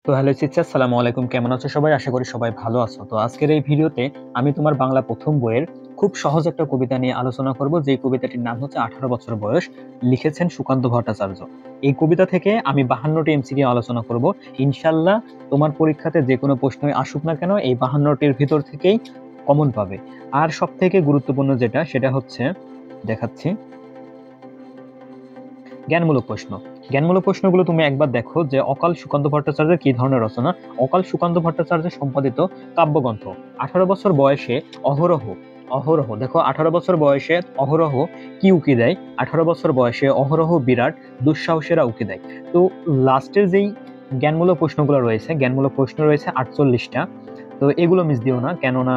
তো হ্যালো চিচ্ছা, আসসালামু আলাইকুম। কেমন আছো সবাই? আশা করি সবাই ভালো আছো। তো আজকের এই ভিডিওতে আমি তোমার বাংলা প্রথম বইয়ের খুব সহজ একটা কবিতা নিয়ে আলোচনা করব, যে কবিতাটির নাম হচ্ছে 18 বছর বয়স। লিখেছেন সুকান্ত ভট্টাচার্য। এই কবিতা থেকে আমি 52টি এমসিকিউ আলোচনা করব। ইনশাল্লাহ তোমার পরীক্ষাতে যে কোনো প্রশ্নই আসুক না কেন, এই 52টির ভিতর থেকেই কমন পাবে। আর সব থেকে গুরুত্বপূর্ণ যেটা, সেটা হচ্ছে দেখাচ্ছি জ্ঞানমূলক প্রশ্ন। জ্ঞানমূলক প্রশ্নগুলো তুমি একবার দেখো যে অকাল সুকান্ত ভট্টাচার্যের কি ধরনের রচনা। অকাল সুকান্ত ভট্টাচার্যের সম্পাদিত কাব্যগ্রন্থ। 18 বছর বয়সে অহরহ অহরহ দেখো, 18 বছর বয়সে অহরহ কি উকি দেয়? 18 বছর বয়সে অহরহ বিরাট দুঃসাহসেরা উকি দেয়। তো লাস্টের যেই জ্ঞানমূলক প্রশ্নগুলো রয়েছে, জ্ঞানমূলক প্রশ্ন রয়েছে 48টা। তো এগুলো মিস দিও না, কেননা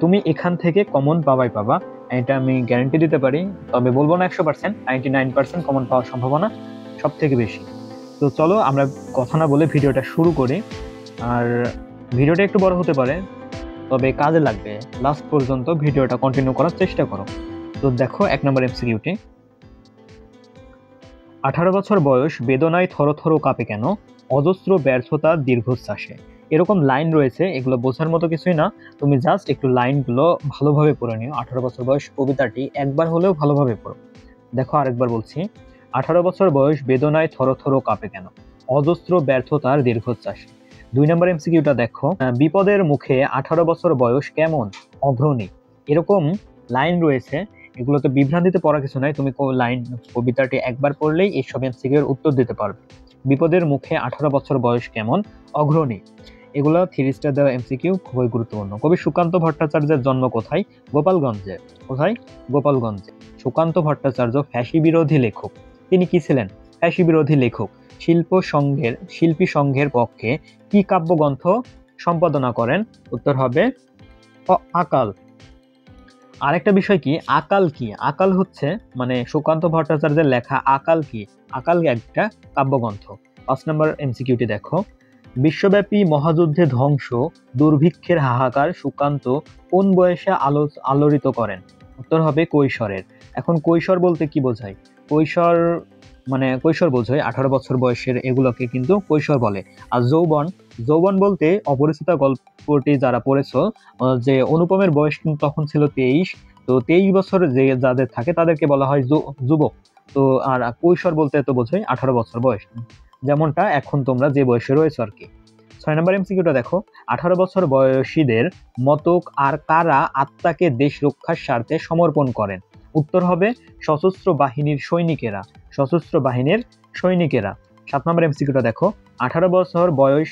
তুমি এখান থেকে কমন পাবাই পাবা, এটা আমি গ্যারান্টি দিতে পারি। তবে বলবো না 100%, 99% কমন পাওয়ার সম্ভাবনা সব থেকে বেশি। তো চলো আমরা কথা না বলে ভিডিওটা শুরু করি। আর ভিডিওটা একটু বড় হতে পারে, তবে কাজে লাগবে। লাস্ট পর্যন্ত ভিডিওটা কন্টিনিউ করার চেষ্টা করো। তো দেখো 1 নম্বর এমসিকিউটি। 18 বছর বয়স বেদনায় থরথর কাঁপে কেন? অজস্র ব্যর্থতা দীর্ঘশ্বাসে। এরকম লাইন রয়েছে, এগুলো বোঝার মতো কিছুই না। তুমি জাস্ট একটু লাইনগুলো ভালোভাবে পড়ে নিও। 18 বছর বয়স কবিতাটি একবার হলেও ভালোভাবে পড়ো। দেখো আরেকবার বলছি। 18 বছর বয়স বেদনায় থরথর কাঁপে কেন? অজস্র ব্যর্থতার দীর্ঘশ্বাসে। 2 নম্বর এমসিকিউটা দেখো। বিপদের মুখে 18 বছর বয়স কেমন? অগ্রণী। এরকম লাইন রয়েছে, এগুলোতে বিভ্রান্তিতে পড়া কিছু নাই। তুমি লাইন কবিতাটি একবার পড়লেই এইসব এমসিকিউর উত্তর দিতে পারবে। বিপদের মুখে 18 বছর বয়স কেমন? অগ্রণী। এগুলো 3 স্টার দেওয়া এমসিকিউ, খুবই গুরুত্বপূর্ণ। কবি সুকান্ত ভট্টাচার্যের জন্ম কোথায়? গোপালগঞ্জে। কোথায়? গোপালগঞ্জে। সুকান্ত ভট্টাচার্য ফ্যাসি বিরোধী লেখক। তিনি কি ছিলেন? ফ্যাসি বিরোধী লেখক। শিল্পী সংঘের পক্ষে কি কাব্যগ্রন্থ সম্পাদনা করেন? উত্তর হবে আকাল। আরেকটা বিষয় কি, আকাল কি? আকাল হচ্ছে মানে সুকান্ত ভট্টাচার্যের লেখা আকাল কি? আকাল একটা কাব্যগ্রন্থ। 5 নম্বর এমসিকিউটি দেখো। বিশ্বব্যাপী মহাযুদ্ধে ধ্বংস, দুর্ভিক্ষের হাহাকার সুকান্ত কোন বয়সে আলোড়িত করেন? উত্তর হবে কৈশোরের। এখন কৈশোর বলতে কি বোঝায়? কৈশোর মানে কৈশোর বোঝায় 18 বছর বয়সের, এগুলোকে কিন্তু কৈশোর বলে। আর যৌবন, যৌবন বলতে অপরিচিতা গল্পটি যারা পড়েছো, যে অনুপমের বয়স কিন্তু তখন ছিল 23। তো 23 বছর যে যাদের থাকে তাদেরকে বলা হয় যুবক। তো আর কৈশোর বলতে তো বোঝায় 18 বছর বয়স, যেমনটা এখন তোমরা যে বয়সে রয়েছো আর কি। 6 নম্বর এমসিকিউটা দেখো। 18 বছর বয়সীদের মতক আর কারা আত্মাকে দেশ রক্ষার স্বার্থে সমর্পণ করেন? উত্তর হবে সশস্ত্র বাহিনীর সৈনিকেরা। সশস্ত্র বাহিনীর সৈনিকেরা। 7 নম্বর এমসিকিউটা দেখো। 18 বছর বয়স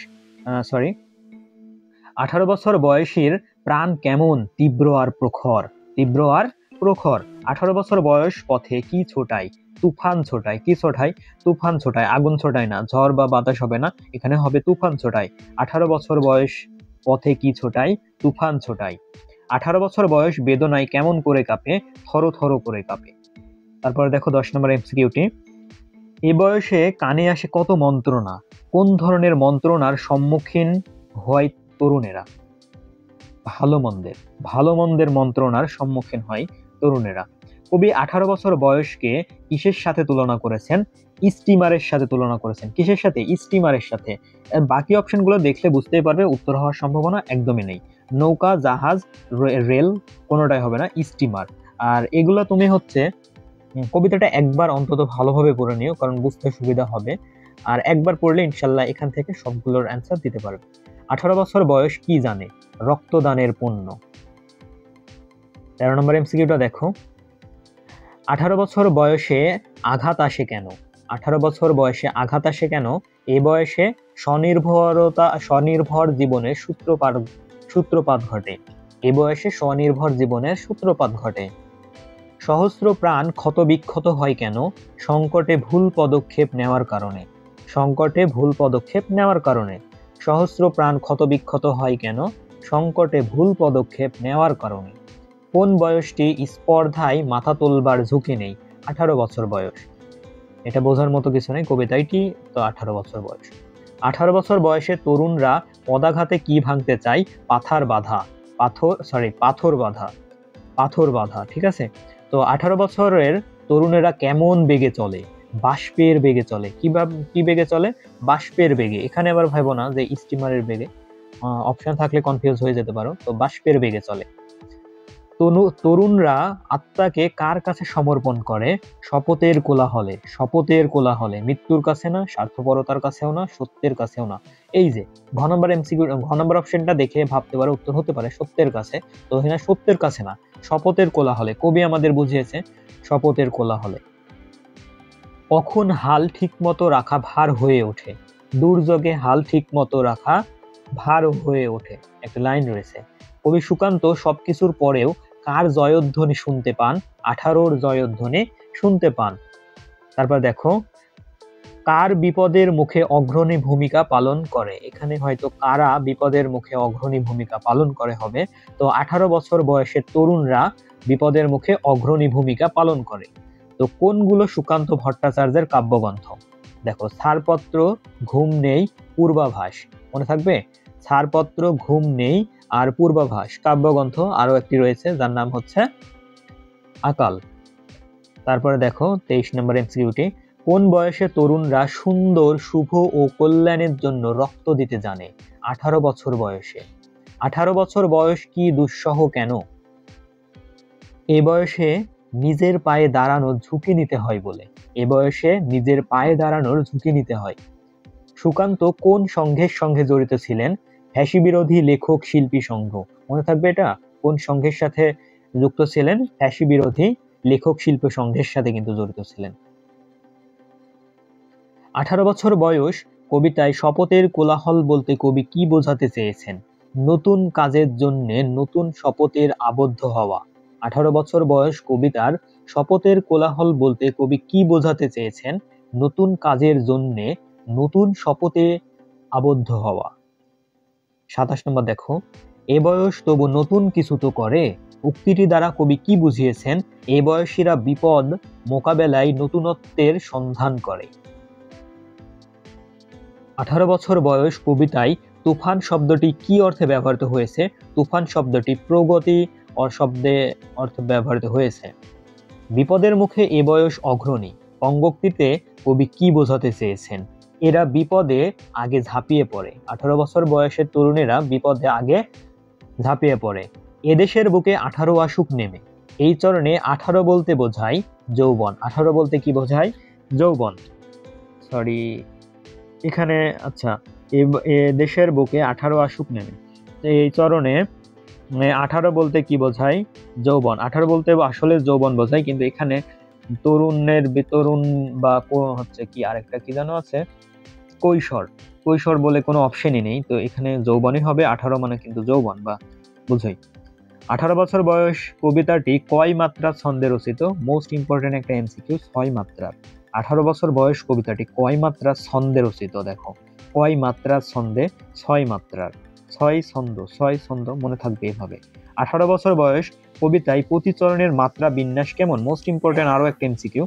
18 বছর বয়সীর প্রাণ কেমন? তীব্র আর প্রখর। তীব্র আর প্রখর। 18 বছর বয়স পথে কি ছোটায়? তুফান ছোটায়। কি ছোটায়? তুফান ছোটায়। আগুন ছোটায় না, ঝড় বা বাতাস হবে না, এখানে হবে তুফান ছোটায়। 18 বছর বয়স পথে কি ছোটায়? তুফান ছোটায়। 18 বছর বয়স বেদনায় কেমন করে কাঁপে? থর থর করে কাঁপে। তারপরে দেখো 10 নম্বর এমসিকিউটি। এ বয়সে কানে আসে কত মন্ত্রণা? কোন ধরনের মন্ত্রণার সম্মুখীন হয় তরুণেরা? ভালো মন্দের মন্ত্রণার সম্মুখীন হয় তরুণেরা। কবি 18 বছর বয়সকে কিসের সাথে তুলনা করেছেন? স্টিমারের সাথে তুলনা করেছেন। কিসের সাথে? স্টিমারের সাথে। বাকি অপশনগুলো দেখলে বুঝতেই পারবে উত্তর হওয়ার সম্ভাবনা একদমই নেই। নৌকা, জাহাজ, রেল, কোনোটাই হবে না, স্টিমার। আর এগুলো তুমি হচ্ছে কবিতাটা একবার অন্তত ভালোভাবে পড়ে নিও, কারণ বুঝতে সুবিধা হবে। আর একবার পড়লে ইনশাল্লাহ এখান থেকে সবগুলোর অ্যান্সার দিতে পারবে। 18 বছর বয়স কি জানে? রক্তদানের পুণ্য। 13 নম্বর এমসিকিউটা দেখো। 18 বছর বয়সে আঘাত আসে কেন? 18 বছর বয়সে আঘাত আসে কেন? এই বয়সে স্বনির্ভর জীবনের সূত্রপাত ঘটে। এই বয়সে স্বনির্ভর জীবনের সূত্রপাত ঘটে। সহস্র প্রাণ ক্ষত বিক্ষত হয় কেন? সংকটে ভুল পদক্ষেপ নেওয়ার কারণে। সংকটে ভুল পদক্ষেপ নেওয়ার কারণে। সহস্র প্রাণ ক্ষত বিক্ষত হয় কেন? সংকটে ভুল পদক্ষেপ নেওয়ার কারণে। কোন বয়সটি স্পর্ধায় মাথা তোলবার ঝুঁকি নেই? 18 বছর বয়স। এটা বোঝার মতো কিছু নেই, কবিতাটি তো 18 বছর বয়স। 18 বছর বয়সে তরুণরা পদাঘাতে কি ভাঙতে চায়? পাথর বাঁধা। পাথর বাঁধা, ঠিক আছে। তো 18 বছরের তরুণেরা কেমন বেগে চলে? বাষ্পের বেগে চলে। কি বেগে চলে? বাষ্পের বেগে। এখানে আবার ভাবো না যে স্টিমারের বেগে, অপশন থাকলে কনফিউজ হয়ে যেতে পারো। তো বাষ্পের বেগে চলে। তরুণরা আত্মাকে কার কাছে সমর্পণ করে? শপথের কোলাহলে। শপথের কোলাহলে। মৃত্যুর কাছে না, স্বার্থপরতার কাছেও না, সত্যের কাছেও না। এই যে ঘ নম্বর এমসিকিউ, ঘ নম্বর অপশনটা দেখে ভাবতে পারো উত্তর হতে পারে সত্যের কাছে। তো এখানে সত্যের কাছে না, শপথের কোলাহলে। কবি আমাদের বুঝিয়েছে শপথের কোলাহলে। কখন হাল ঠিক মতো রাখা ভার হয়ে ওঠে? দুর্যোগে হাল ঠিক মতো রাখা ভার হয়ে ওঠে, একটা লাইন রয়েছে। কবি সুকান্ত সবকিছুর পরেও কার জয়ধ্বনি শুনতে পান? 18-র জয়ধ্বনি শুনতে পান। তারপর দেখো, কার বিপদের মুখে অগ্রণী ভূমিকা পালন করে? এখানে হয়তো কারা বিপদের মুখে অগ্রণী ভূমিকা পালন করে হবে। তো 18 বছর বয়সের তরুণরা বিপদের মুখে অগ্রণী ভূমিকা পালন করে। তো কোনগুলো সুকান্ত ভট্টাচার্যের কাব্যগ্রন্থ? দেখো, ছাড়পত্র, ঘুম নেই, পূর্বাভাস। মনে থাকবে? ছাড়পত্র, ঘুম নেই আর পূর্বাভাস কাব্যগ্রন্থ। আরো একটি রয়েছে যার নাম হচ্ছে আকাল। তারপরে দেখো 23 নম্বর এমসিকিউটি, কোন বয়সে তরুণরা সুন্দর, শুভ ও কল্যাণের জন্য রক্ত দিতে জানে? 18 বছর বয়সে। 18 বছর বয়স কি দুঃসহ কেন? এ বয়সে নিজের পায়ে দাঁড়ানোর ঝুঁকি নিতে হয় বলে। এ বয়সে নিজের পায়ে দাঁড়ানোর ঝুঁকি নিতে হয়। সুকান্ত কোন সংঘের সঙ্গে জড়িত ছিলেন? ফ্যাসি বিরোধী লেখক শিল্পী সংঘ। মনে থাকবে এটা? কোন সংঘের সাথে যুক্ত ছিলেন? ফ্যাসি বিরোধী লেখক শিল্পী সংঘের সাথে কিন্তু জড়িত ছিলেন। 18 বছর বয়স কবিতায় শপথের কোলাহল বলতে কবি কি বোঝাতে চেয়েছেন? নতুন কাজের জন্য নতুন শপথের আবদ্ধ হওয়া। 18 বছর বয়স কবিতার শপথের কোলাহল বলতে কবি কি বোঝাতে চেয়েছেন? নতুন কাজের জন্য নতুন শপথে আবদ্ধ হওয়া। 27 নম্বর দেখো, এ বয়স তবু নতুন কিছু তো করে। উক্তিটি দ্বারা কবি কি বুঝিয়েছেন? এ বয়সীরা বিপদ মোকাবেলায় নতুনত্বের সন্ধান করে। 18 বছর বয়স কবিতায় তুফান শব্দটি কি অর্থে ব্যবহৃত হয়েছে? তুফান শব্দটি প্রগতি শব্দে অর্থে ব্যবহৃত হয়েছে। বিপদের মুখে এ বয়স অগ্রণী অঙ্গোক্তিতে কবি কি বোঝাতে চেয়েছেন? এরা বিপদে আগে ঝাঁপিয়ে পড়ে। 18 বছর বয়সের তরুণেরা বিপদে আগে ঝাঁপিয়ে পড়ে। এদেশের বুকে 18 আসুক নেমে। এই চরণে 18 বলতে বোঝায় যৌবন। 18 বলতে কি বোঝায়? যৌবন। সরি, এখানে আচ্ছা, এ দেশের বুকে 18 আসুক নেমে, এই চরণে 18 বলতে কি বোঝায়? যৌবন। 18 বলতে আসলে যৌবন বোঝায়, কিন্তু এখানে তরুণের তরুণ বা হচ্ছে কি আরেকটা কি জানো আছে, কৈশোর। কৈশোর বলে কোনো অপশনই নেই, তো এখানে যৌবনই হবে। 18 মানে কিন্তু যৌবন বা বুঝই। 18 বছর বয়স কবিতাটি কয় মাত্রা ছন্দে রচিত? মোস্ট ইম্পর্টেন্ট একটা এমসিকিউ, 6 মাত্রা। 18 বছর বয়স কবিতাটি কয় মাত্রা ছন্দে রচিত? দেখো, কয় মাত্রা ছন্দে? 6 মাত্রার। 6 ছন্দ মনে থাকবে এভাবে। 18 বছর বয়স কবিতায় প্রতিচরণের মাত্রা বিন্যাস কেমন? মোস্ট ইম্পর্টেন্ট আরো একটা এমসিকিউ,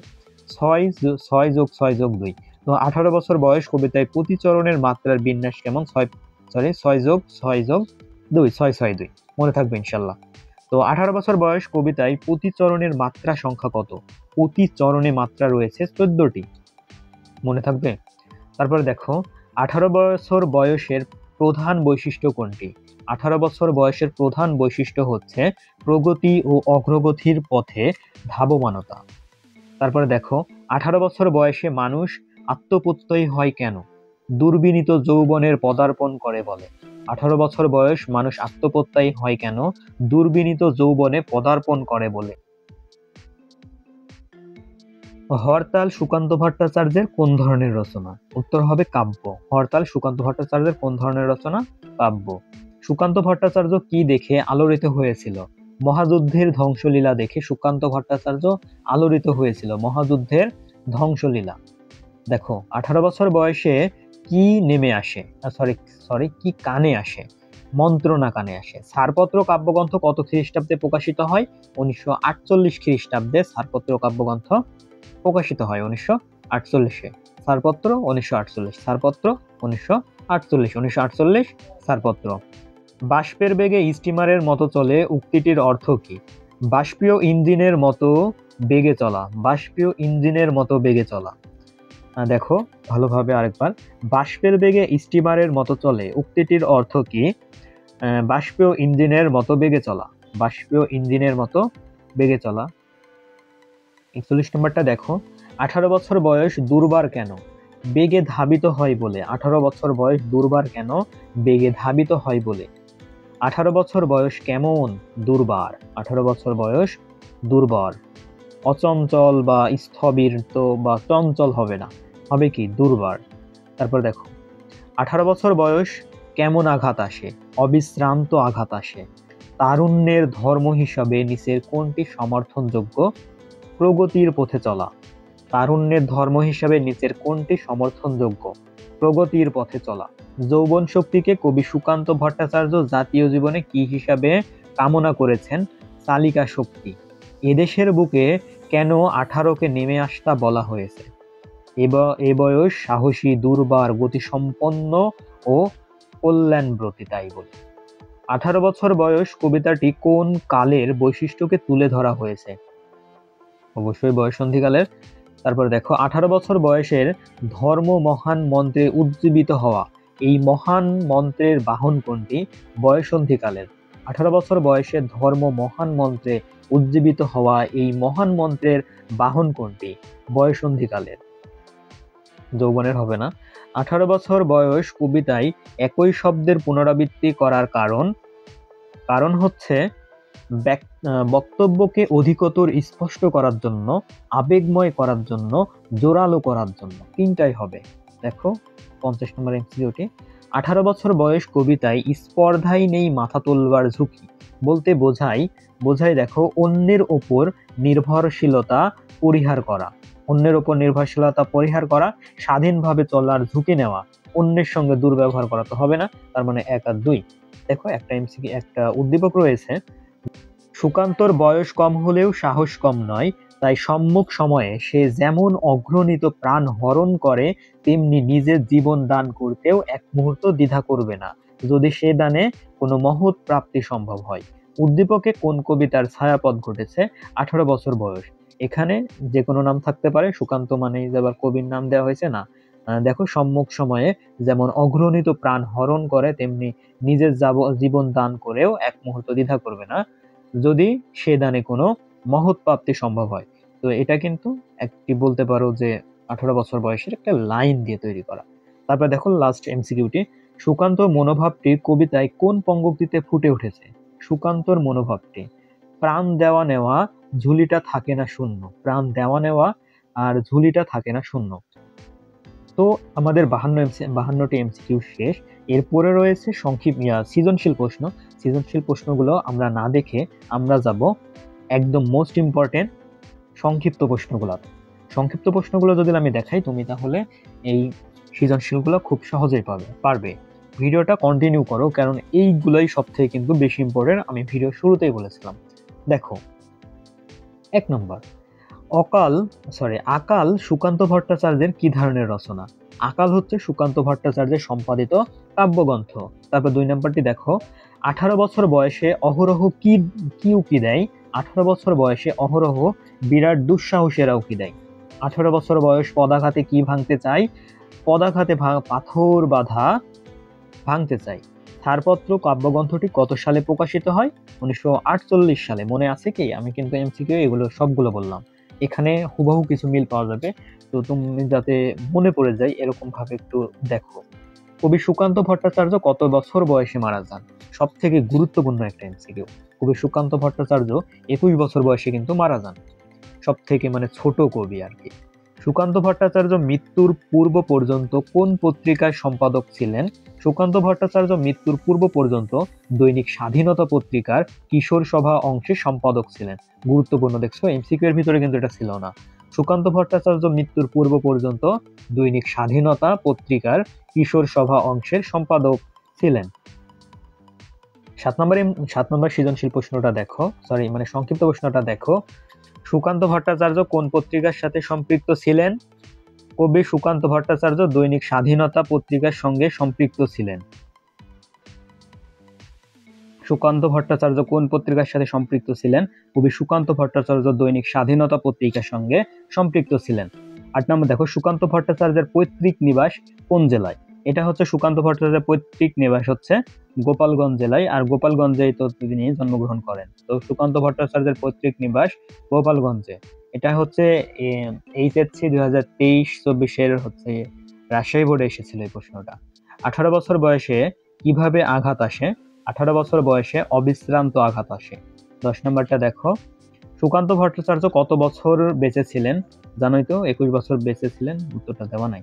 6+6+2। তো 18 বছর বয়স কবিতায় প্রতিচরণের মাত্রার বিন্যাস কেমন? 6+6+2, 662। মনে থাকবে ইনশাল্লাহ। তো 18 বছর বয়স কবিতায় প্রতিচরণের মাত্রা সংখ্যা কত? প্রতিচরণে মাত্রা রয়েছে 14টি। মনে থাকবে। তারপরে দেখো, 18 বছর বয়সের প্রধান বৈশিষ্ট্য কোনটি? 18 বছর বয়সের প্রধান বৈশিষ্ট্য হচ্ছে প্রগতি ও অগ্রগতির পথে ধাবমানতা। তারপরে দেখো, 18 বছর বয়সে মানুষ আত্মপ্রত্যয়ী হয় কেন? দুর্বিনীত যৌবনের পদার্পণ করে বলে। 18 বছর বয়স মানুষ আত্মপ্রত্যয়ী হয় কেন? দুর্বিনীত যৌবনে পদার্পণ করে বলে। হরতাল সুকান্ত ভট্টাচার্যের কোন ধরনের রচনা? উত্তর হবে কাব্য। হরতাল সুকান্ত ভট্টাচার্যের কোন ধরনের রচনা? কাব্য। সুকান্ত ভট্টাচার্য কি দেখে আলোড়িত হয়েছিল? মহাযুদ্ধের ধ্বংসলীলা দেখে সুকান্ত ভট্টাচার্য আলোড়িত হয়েছিল। মহাযুদ্ধের ধ্বংসলীলা। দেখো, 18 বছর বয়সে কি নেমে আসে? কি কানে আসে? মন্ত্রণা কানে আসে। ছাড়পত্র কাব্যগ্রন্থ কত খ্রিস্টাব্দে প্রকাশিত হয়? 1948 খ্রিস্টাব্দে ছাড়পত্র কাব্যগ্রন্থ প্রকাশিত হয়। 1948-এ ছাড়পত্র, 1948 ছাড়পত্র, 1948 ছাড়পত্র। বাষ্পের বেগে স্টিমারের মতো চলে উক্তিটির অর্থ কি? বাষ্পীয় ইঞ্জিনের মতো বেগে চলা। বাষ্পীয় ইঞ্জিনের মতো বেগে চলা। দেখো ভালোভাবে আরেকবার। বাষ্পের বেগে স্টিমারের মতো চলে, উক্তিটির অর্থ কি? বাষ্পীয় ইঞ্জিনের মতো বেগে চলা, বাষ্পীয় ইঞ্জিনের মতো বেগে চলা। 41 নম্বরটা দেখো, 18 বছর বয়স দুর্বার কেন? বেগে ধাবিত হয় বলে। 18 বছর বয়স দুর্বার কেন? বেগে ধাবিত হয় বলে। 18 বছর বয়স কেমন? দুর্বার। 18 বছর বয়স দুর্বার। অচঞ্চল বা স্থবির তো বা চঞ্চল হবে না, হবে কি? দুর্বার। তারপর দেখো, 18 বছর বয়স কেমন আঘাত আসে? অবিশ্রান্ত আঘাত আসে। তারুণ্যের ধর্ম হিসাবে নিচের কোনটি সমর্থনযোগ্য? প্রগতির পথে চলা। তারুণ্যের ধর্ম হিসাবে নিচের কোনটি সমর্থনযোগ্য? প্রগতির পথে চলা। যৌবন শক্তিকে কবি সুকান্ত ভট্টাচার্য জাতীয় জীবনে কি হিসাবে কামনা করেছেন? চালিকা শক্তি। এদেশের বুকে কেন 18কে নেমে আসতা বলা হয়েছে? এ বয়স সাহসী, দুর্বার, গতিসম্পন্ন ও কল্যাণব্রতী, তাই বলি। 18 বছর বয়স কবিতাটি কোন কালের বৈশিষ্ট্যকে তুলে ধরা হয়েছে? অবশ্যই বয়ঃসন্ধিকালের। তারপর দেখো, 18 বছর বয়সের ধর্ম মহান মন্ত্রে উজ্জীবিত হওয়া, এই মহান মন্ত্রের বাহন কোনটি? বয়ঃসন্ধিকালের। 18 বছর বয়সে ধর্ম মহান মন্ত্রে উজ্জীবিত হওয়া, এই মহান মন্ত্রের বাহন কোনটি? বয়ঃসন্ধিকালের। যৌবনের হবে না। 18 বছর বয়স কবিতায় একই শব্দের পুনরাবৃত্তি করার কারণ? কারণ হচ্ছে বক্তব্যকে অধিকতর স্পষ্ট করার জন্য, আবেগময় করার জন্য, জোরালো করার জন্য, তিনটাই হবে। দেখো 50 নম্বর এমসিকিউটি, 18 বছর বয়স কবিতায় স্পর্ধাই নেই মাথা তোলবার ঝুঁকি বলতে বোঝায় দেখো অন্যের ওপর নির্ভরশীলতা পরিহার করা, অন্যের ওপর নির্ভরশীলতা পরিহার করা, স্বাধীনভাবে চলার ঝুঁকি নেওয়া, অন্যের সঙ্গে দুর্ব্যবহার করা তো হবে না, তার মানে 1 আর 2। দেখো একটা এমসিকিউ, একটা উদ্দীপক রয়েছে, সুকান্তর বয়স কম হলেও সাহস কম নয়, তাই সম্মুখ সময়ে সে যেমন অঘ্রণিত প্রাণ হরণ করে তেমনি নিজের জীবন দান করতেও এক মুহূর্ত দ্বিধা করবে না, যদি সে দানে কোনো মহৎ প্রাপ্তি সম্ভব হয়। উদ্দীপকে কোন কবিতার ছায়াপথ ঘটেছে? 18 বছর বয়স। এখানে যে কোনো নাম থাকতে পারে, সুকান্ত মানেই যে আবার কবির নাম দেওয়া হয়েছে না। দেখো, সম্মুখ সময়ে যেমন অঘ্রণিত প্রাণ হরণ করে তেমনি নিজের জীবন দান করেও এক মুহূর্ত দ্বিধা করবে না, যদি সে দানে কোনো মহৎ প্রাপ্তি সম্ভব হয়। তো এটা কিন্তু একটি বলতে পারো যে 18 বছর বয়সের একটা লাইন দিয়ে তৈরি করা। তারপর দেখো লাস্ট এমসিকিউটি, সুকান্তর মনোভাবটি কবিতায় কোন পঙ্ক্তিতে ফুটে উঠেছে? সুকান্তর মনোভাবটি প্রাণ দেওয়া নেওয়া, ঝুলিটা থাকে না শূন্য। প্রাণ দেওয়া নেওয়া আর ঝুলিটা থাকে না শূন্য। তো আমাদের 52টি এমসিকিউ শেষ। এরপরে রয়েছে সৃজনশীল প্রশ্ন। সৃজনশীল প্রশ্নগুলো আমরা না দেখে আমরা যাব একদম মোস্ট ইম্পর্টেন্ট সংক্ষিপ্ত প্রশ্নগুলো। সংক্ষিপ্ত প্রশ্নগুলো যদি আমি দেখাই তুমি, তাহলে এই সৃজনশীলগুলো খুব সহজেই পারবে। ভিডিওটা কন্টিনিউ করো, কারণ এইগুলোই সব থেকে কিন্তু বেশি ইম্পর্টেন্ট, আমি ভিডিও শুরুতেই বলেছিলাম। দেখো 1 নম্বর, আকাল সুকান্ত ভট্টাচার্যের কি ধরনের রচনা? আকাল হচ্ছে সুকান্ত ভট্টাচার্যের সম্পাদিত কাব্যগ্রন্থ। তারপর 2 নম্বরটি দেখো, 18 বছর বয়সে অহরহ কি উকি দেয়? 18 বছর বয়সে অহরহ বিরাট দুঃসাহসেরা উকি দেয়। 18 বছর বয়স পদাঘাতে কি ভাঙতে চায়? পদাঘাতে পাথর বাঁধা ভাঙতে চাই। ছাড়পত্র কাব্যগ্রন্থটি কত সালে প্রকাশিত হয়? 1948 সালে। মনে আছে কি? আমি কিন্তু এমসিকিউ এগুলো সবগুলো বললাম। এখানে হুবহু কিছু মিল পাওয়া যাবে, তো তুমি যাতে মনে পড়ে যায় এরকম ভাবে একটু দেখো। কবি সুকান্ত ভট্টাচার্য কত বছর বয়সে মারা যান? সব থেকে গুরুত্বপূর্ণ একটা এমসিকিউ। কবি সুকান্ত ভট্টাচার্য 21 বছর বয়সে কিন্তু মারা যান। সব থেকে মানে ছোট কবি আর কি। সুকান্ত ভট্টাচার্য মৃত্যুর পূর্ব পর্যন্ত কোন পত্রিকার সম্পাদক ছিলেন? সুকান্ত ভট্টাচার্য মৃত্যুর পূর্ব পর্যন্ত দৈনিক স্বাধীনতা পত্রিকার কিশোর সভা অংশের সম্পাদক ছিলেন। গুরুত্বপূর্ণ, দেখছো এমসিকিউ এর ভিতরে কিন্তু এটা ছিল না। সুকান্ত ভট্টাচার্য মৃত্যুর পূর্ব পর্যন্ত দৈনিক স্বাধীনতা পত্রিকার কিশোর সভা অংশের সম্পাদক ছিলেন। 7 নম্বর সৃজনশীল প্রশ্নটা দেখো, সংক্ষিপ্ত প্রশ্নটা দেখো। সুকান্ত ভট্টাচার্য কোন পত্রিকার সাথে সম্পৃক্ত ছিলেন? কবি সুকান্ত ভট্টাচার্য দৈনিক স্বাধীনতা পত্রিকার সঙ্গে সম্পৃক্ত ছিলেন। সুকান্ত ভট্টাচার্য কোন পত্রিকার সাথে সম্পৃক্ত ছিলেন? কবি সুকান্ত ভট্টাচার্য দৈনিক স্বাধীনতা পত্রিকার সঙ্গে সম্পৃক্ত ছিলেন। 8 নম্বর দেখো, সুকান্ত ভট্টাচার্যের পৈতৃক নিবাস কোন জেলায়? এটা হচ্ছে সুকান্ত ভট্টাচার্যের পৈতৃক নিবাস হচ্ছে গোপালগঞ্জ জেলায়, আর গোপালগঞ্জেই তো তিনি জন্মগ্রহণ করেন। তো সুকান্ত ভট্টাচার্যের পৈতৃক নিবাস গোপালগঞ্জে। এটা হচ্ছে এইচএসসি 2023-24 হচ্ছে রাজশাহী বোর্ডে এসেছিল এই প্রশ্নটা। 18 বছর বয়সে কিভাবে আঘাত আসে? 18 বছর বয়সে অবিশ্রান্ত আঘাত আসে। 10 নম্বরটা দেখো, সুকান্ত ভট্টাচার্য কত বছর বেঁচে ছিলেন? জানোই তো, 21 বছর বেঁচে ছিলেন, উত্তরটা দেওয়া নাই।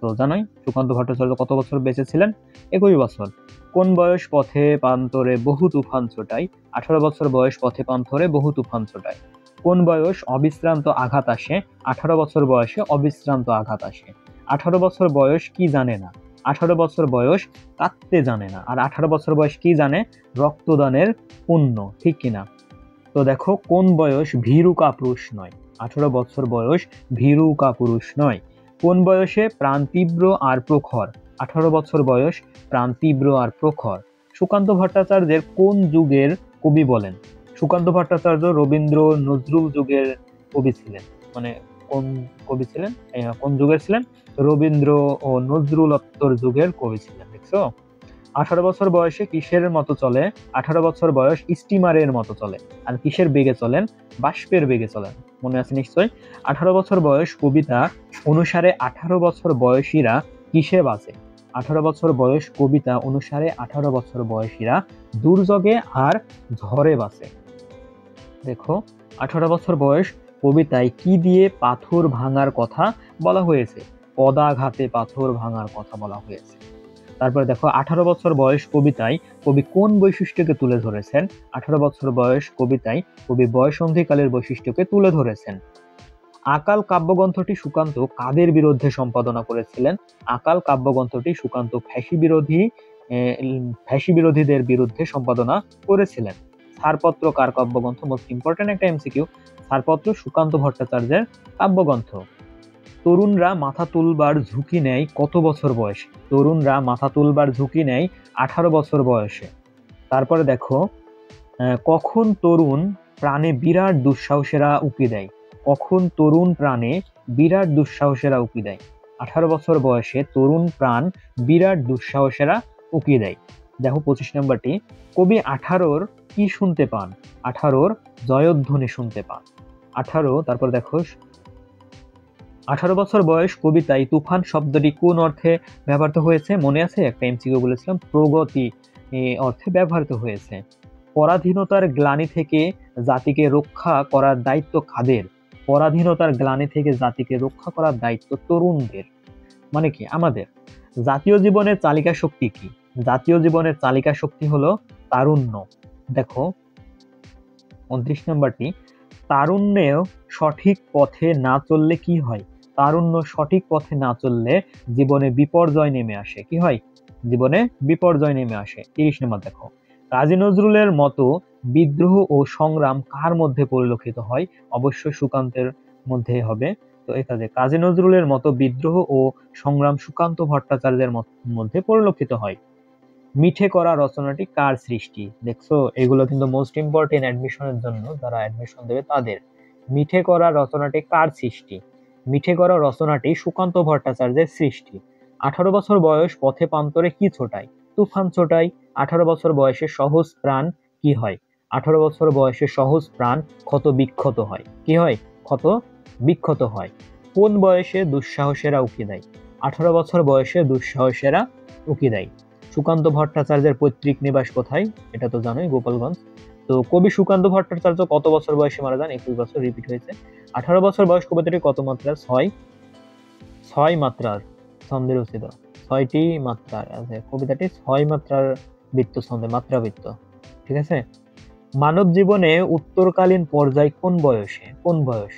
তো জানোই সুকান্ত ভট্টাচার্য কত বছর বেঁচে ছিলেন? 21 বছর। কোন বয়স পথে পান্তরে বহু তুফান ছোটায়? 18 বছর বয়স পথে পান্থরে বহু তুফান ছোটায়। কোন বয়স অবিশ্রান্ত আঘাত আসে? 18 বছর বয়সে অবিশ্রান্ত আঘাত আসে। 18 বছর বয়স কি জানে না? 18 বছর বয়স কাঁদতে জানে না। আর 18 বছর বয়স কি জানে? রক্তদানের পুণ্য, ঠিক কিনা? তো দেখো, কোন বয়স ভীরু কাপুরুষ নয়? 18 বছর বয়স ভীরু কাপুরুষ নয়। কোন বয়সে প্রাণ তীব্র আর প্রখর? 18 বছর বয়স প্রাণ তীব্র আর প্রখর। সুকান্ত ভট্টাচার্যের কোন যুগের কবি বলেন? সুকান্ত ভট্টাচার্য রবীন্দ্র নজরুল যুগের কবি ছিলেন। মানে কোন কবি ছিলেন? কোন যুগের ছিলেন? রবীন্দ্র ও নজরুলোত্তর যুগের কবি ছিলেন। দেখছো? 18 বছর বয়সে কিসের মতো চলে? 18 বছর বয়স স্টিমারের মতো চলে। আর কিসের বেগে চলেন? বাষ্পের বেগে চলেন। মনে আছে নিশ্চয়ই। 18 বছর বয়স কবিতা অনুসারে 18 বছর বয়সীরা কিসে বাঁচে? 18 বছর বয়স কবিতা অনুসারে 18 বছর বয়সীরা দুর্যোগে আর ঝড়ে বাঁচে। দেখো, 18 বছর বয়স কবিতায় কি দিয়ে পাথর ভাঙার কথা বলা হয়েছে? পদাঘাতে পাথর ভাঙার কথা বলা হয়েছে। তারপরে দেখো, 18 বছর বয়স কবিতায় কবি কোন বৈশিষ্ট্যকে তুলে ধরেছেন? 18 বছর বয়স কবিতায় কবি বয়ঃসন্ধিকালের বৈশিষ্ট্যকে তুলে ধরেছেন। আকাল কাব্যগ্রন্থটি সুকান্ত কাদের বিরুদ্ধে সম্পাদনা করেছিলেন? আকাল কাব্যগ্রন্থটি সুকান্ত ফ্যাসি বিরোধীদের বিরুদ্ধে সম্পাদনা করেছিলেন। ছাড়পত্র কার কাব্যগ্রন্থ? মোস্ট ইম্পর্টেন্ট একটা এমসিকিউ। ছাড়পত্র সুকান্ত ভট্টাচার্যের কাব্যগ্রন্থ। তরুণরা মাথা তুলবার ঝুঁকি নেয় কত বছর বয়সে? তরুণরা মাথা তুলবার ঝুঁকি নেয় 18 বছর বয়সে। তারপরে দেখো, কখন তরুণ প্রাণে বিরাট দুঃসাহসেরা উকি দেয়? কখন তরুণ প্রাণে বিরাট দুঃসাহসেরা উকি দেয়? 18 বছর বয়সে তরুণ প্রাণ বিরাট দুঃসাহসেরা উকি দেয়। দেখো 25 নম্বরটি, কবি 18-র কি শুনতে পান? 18-র জয়ধ্বনি শুনতে পান। 18, তারপর দেখো, 18 বছর বয়স কবিতায় তুফান শব্দটি কোন অর্থে ব্যবহৃত হয়েছে? মনে আছে, একটা এমসিকিউ বলেছিলাম, প্রগতি অর্থে ব্যবহৃত হয়েছে। পরাধীনতার গ্লানি থেকে জাতিকে রক্ষা করার দায়িত্ব কাদের? পরাধীনতার গ্লানি থেকে জাতিকে রক্ষা করার দায়িত্ব তরুণদের। মানে কি? আমাদের। জাতীয় জীবনের চালিকা শক্তি কি? জাতীয় জীবনের চালিকা শক্তি হলো তারুণ্য। দেখো 29 নম্বরটি, তারুণ্যেও সঠিক পথে না চললে কি হয়? তারুণ্য সঠিক পথে না চললে জীবনে বিপর্যয় নেমে আসে। কি হয়? জীবনে বিপর্যয় নেমে আসে। 30 নম্বর দেখো, কাজী নজরুলের মতো বিদ্রোহ ও সংগ্রাম কার মধ্যে পরিলক্ষিত হয়? অবশ্যই সুকান্তের মধ্যে হবে। তো এখানে কাজী নজরুলের মতো বিদ্রোহ ও সংগ্রাম সুকান্ত ভট্টাচার্যের মধ্যে পরিলক্ষিত হয়। মিঠে করা রচনাটি কার সৃষ্টি? দেখছো, এগুলো কিন্তু মোস্ট ইম্পর্টেন্ট অ্যাডমিশনের জন্য, যারা অ্যাডমিশন দেবে তাদের। মিঠে করা রচনাটি কার সৃষ্টি? মিঠে করা রচনাটি সুকান্ত ভট্টাচার্যের সৃষ্টি। 18 বছর বয়স পথে পান্তরে কি ছোটায়? তুফান ছোটায়। 18 বছর বয়সে সহজ প্রাণ কি হয়? 18 বছর বয়সে সহজ প্রাণ ক্ষত বিক্ষত হয়। কি হয়? ক্ষত বিক্ষত হয়। কোন বয়সে দুঃসাহসেরা উকি দেয়? 18 বছর বয়সে দুঃসাহসেরা উকি দেয়। সুকান্ত ভট্টাচার্যের পৈতৃক নিবাস কোথায়? এটা তো জানোই, গোপালগঞ্জ। তো কবি সুকান্ত ভট্টাচার্য কত বছর বয়সে মারা যান? 21 বছর, রিপিট হয়েছে। 18 বছর বয়স কবিতাটি কত মাত্রার? 6 মাত্রার ছন্দে রচিত। 6টি মাত্রার আছে কবিতাটি, 6 মাত্রার বৃত্ত ছন্দে, মাত্রাবৃত্ত। ঠিক আছে। মানব জীবনে উত্তরকালীন পর্যায় কোন বয়সে? কোন বয়স?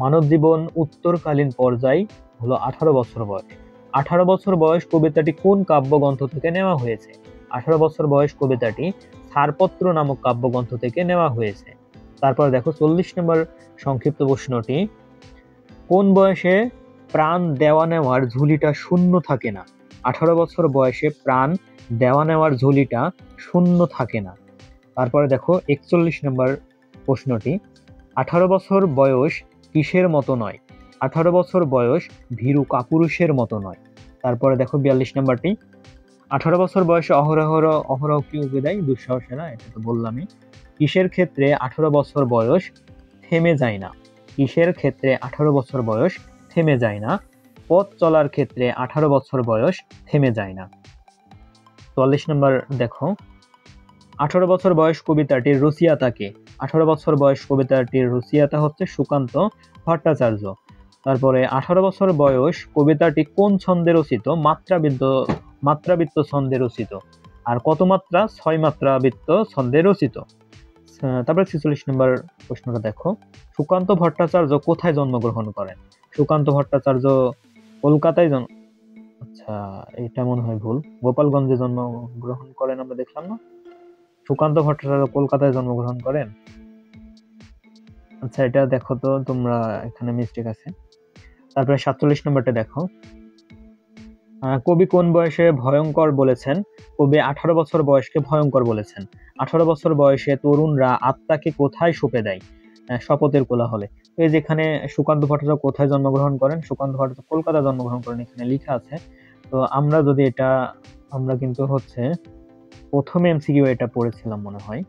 মানব জীবন উত্তরকালীন পর্যায় হলো 18 বছর বয়স। 18 বছর বয়স কবিতাটি কোন কাব্যগ্রন্থ থেকে নেওয়া হয়েছে? 18 বছর বয়স কবিতাটি ছাড়পত্র নামক কাব্যগ্রন্থ থেকে নেওয়া হয়েছে। তারপর দেখো 40 নম্বর সংক্ষিপ্ত প্রশ্নটি, কোন বয়সে প্রাণ দেওয়া নেওয়ার ঝুলিটা শূন্য থাকে না? 18 বছর বয়সে প্রাণ দেওয়া নেওয়ার ঝুলিটা শূন্য থাকে না। তারপরে দেখো 41 নম্বর প্রশ্নটি, 18 বছর বয়স কিসের মতো নয়? 18 বছর বয়স ভীরু কাপুরুষের মতো নয়। তারপরে দেখো 42 নাম্বারটি, 18 বছর বয়সে অহরহ কি উগে দেয় দুঃসাহসেরা, এটা তো বললামই। কিসের ক্ষেত্রে 18 বছর বয়স থেমে যায় না? কিসের ক্ষেত্রে 18 বছর বয়স থেমে যায় না? পথ চলার ক্ষেত্রে 18 বছর বয়স থেমে যায় না। 44 নম্বর দেখো, 18 বছর বয়স কবিতাটির রচয়িতা কে? 18 বছর বয়স কবিতাটির রচয়িতা হচ্ছে সুকান্ত ভট্টাচার্য। তারপরে 18 বছর বয়স কবিতাটি কোন ছন্দে রচিত? মাত্রাবৃত্ত ছন্দে রচিত। আর কত মাত্রা? 6 মাত্রাবৃত্ত ছন্দে রচিত। তারপরে 46 নম্বর প্রশ্নটা দেখো, সুকান্ত ভট্টাচার্য কোথায় জন্মগ্রহণ করেন? সুকান্ত ভট্টাচার্য কলকাতায় আচ্ছা, এটা মনে হয় ভুল, গোপালগঞ্জে জন্মগ্রহণ করেন আমরা দেখলাম না। সুকান্ত ভট্টাচার্য কলকাতায় জন্মগ্রহণ করেন। আচ্ছা, এটা দেখো তো তোমরা, এখানে মিস্টেক আছে। তারপরে 47 নম্বরটা দেখো, কবি কোন বয়সে ভয়ঙ্কর বলেছেন? কবি 18 বছর বয়সকে ভয়ঙ্কর বলেছেন। 18 বছর বয়সে তরুণরা আত্মাকে কোথায় সঁপে দেয়? শপথের কোলাহলে। এই যেখানে সুকান্ত ভট্টাচার্য কোথায় জন্মগ্রহণ করেন? সুকান্ত ভট্টাচার্য কলকাতা জন্মগ্রহণ করেন, এখানে লেখা আছে। তো আমরা যদি এটা, আমরা কিন্তু হচ্ছে প্রথমে এমসিকিউ এটা পড়েছিলাম মনে হয়,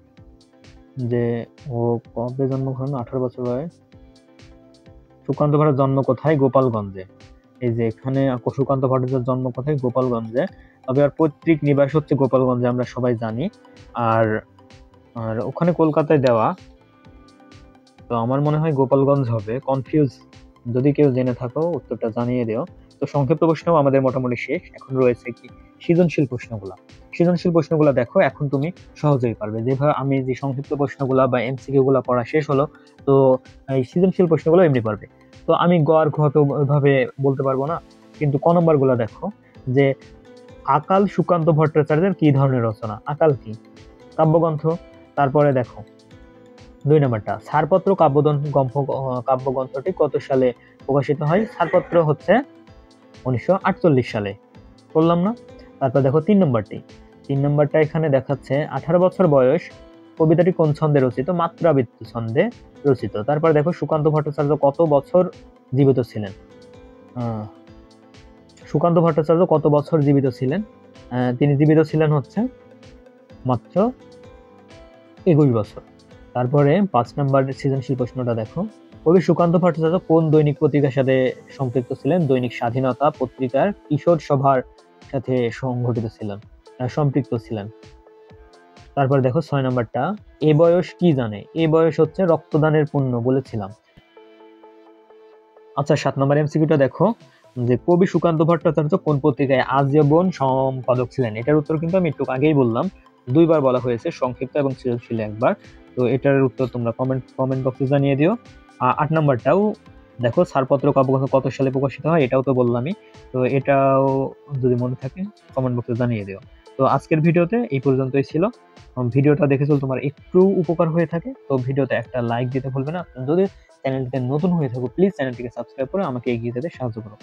যে ও কবে জন্মগ্রহণ, 18 বছর বয়স। সুকান্ত ভট্টাচার্য জন্ম কোথায়? গোপালগঞ্জে। এই যে এখানে সুকান্ত ভট্টাচার্যের জন্ম কোথায়? গোপালগঞ্জে। তবে আর পৈতৃক নিবাস হচ্ছে গোপালগঞ্জে, আমরা সবাই জানি। আর আর ওখানে কলকাতায় দেওয়া, তো আমার মনে হয় গোপালগঞ্জ হবে। কনফিউজ, যদি কেউ জেনে থাকো উত্তরটা জানিয়ে দিও। তো সংক্ষিপ্ত প্রশ্ন আমাদের মোটামুটি শেষ। এখন রয়েছে কি সৃজনশীল প্রশ্নগুলা। সৃজনশীল প্রশ্নগুলা দেখো এখন তুমি সহজেই পারবে, যেভাবে আমি যে সংক্ষিপ্ত প্রশ্নগুলা বা এমসিকিউ গুলা পড়া শেষ হলো, তো এই সৃজনশীল প্রশ্নগুলো এমনি পারবে। তো আমি গ আর ঘ তো ওইভাবে বলতে পারবো না, কিন্তু ক নম্বর গুলা দেখো, যে আকাল সুকান্ত ভট্টাচার্যের কি ধরনের রচনা? আকাল কি? কাব্যগ্রন্থ। তারপরে দেখো 2 নাম্বারটা, ছাড়পত্র কাব্যগ্রন্থটি কত সালে প্রকাশিত হয়? ছাড়পত্র হচ্ছে 1948 সালে, বললাম না। তারপর দেখো 3 নম্বরটি, 3 নম্বরটা এখানে দেখাচ্ছে 18 বছর বয়স কবিতাটি কোন ছন্দে রচিত? মাত্রাবৃত্ত ছন্দে রচিত। তারপর দেখো সুকান্ত ভট্টাচার্য কত বছর জীবিত ছিলেন? সুকান্ত ভট্টাচার্য কত বছর জীবিত ছিলেন? তিনি জীবিত ছিলেন হচ্ছে মাত্র 21 বছর। তারপরে 5 নম্বর সৃজনশীল প্রশ্নটা দেখো, কবি সুকান্ত ভট্টাচার্য কোন দৈনিক পত্রিকার সাথে সম্পৃক্ত ছিলেন? দৈনিক স্বাধীনতা পত্রিকার কিশোর সভার সাথে সম্পৃক্ত ছিলেন। তারপর দেখো 6 নম্বরটা, এ বয়স কি জানে? এ বয়স হচ্ছে রক্তদানের পুণ্য বলেছিলাম। আচ্ছা, 7 নম্বর এমসিকিউটা দেখো, যে কবি সুকান্ত ভট্টাচার্য কোন পত্রিকায় আজীবন সম্পাদক ছিলেন? এটার উত্তর কিন্তু আমি একটু আগেই বললাম, দুইবার বলা হয়েছে, সংক্ষিপ্ত এবং সৃজনশীল একবার। তো এটার উত্তর তোমরা কমেন্ট বক্সে জানিয়ে দিও। 8 নম্বরটাও দেখো, ছাড়পত্র কাব্যগ্রন্থ কত সালে প্রকাশিত হয়? এটাও তো বললামই। তো এটাও যদি মনে থাকে কমেন্ট বক্সে জানিয়ে দিও। তো আজকের ভিডিওতে এই পর্যন্তই ছিল। ভিডিওটা দেখে যদি তোমার একটু উপকার হয়ে থাকে, তো ভিডিওতে একটা লাইক দিতে ভুলবে না। যদি চ্যানেলটিতে নতুন হয়ে থাকো, প্লিজ চ্যানেলটিকে সাবস্ক্রাইব করে আমাকে এগিয়ে যেতে সাহায্য করো।